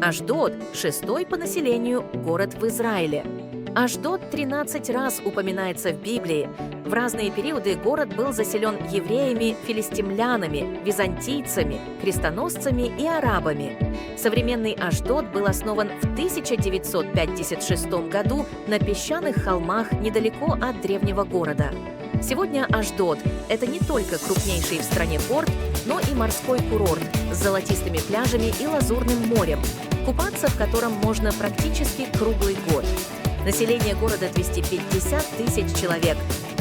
Ашдод – шестой по населению город в Израиле. Ашдод 13 раз упоминается в Библии. В разные периоды город был заселен евреями, филистимлянами, византийцами, крестоносцами и арабами. Современный Ашдод был основан в 1956 году на песчаных холмах недалеко от древнего города. Сегодня Ашдод – это не только крупнейший в стране порт, но и морской курорт с золотистыми пляжами и лазурным морем, купаться в котором можно практически круглый год. Население города 250 тысяч человек,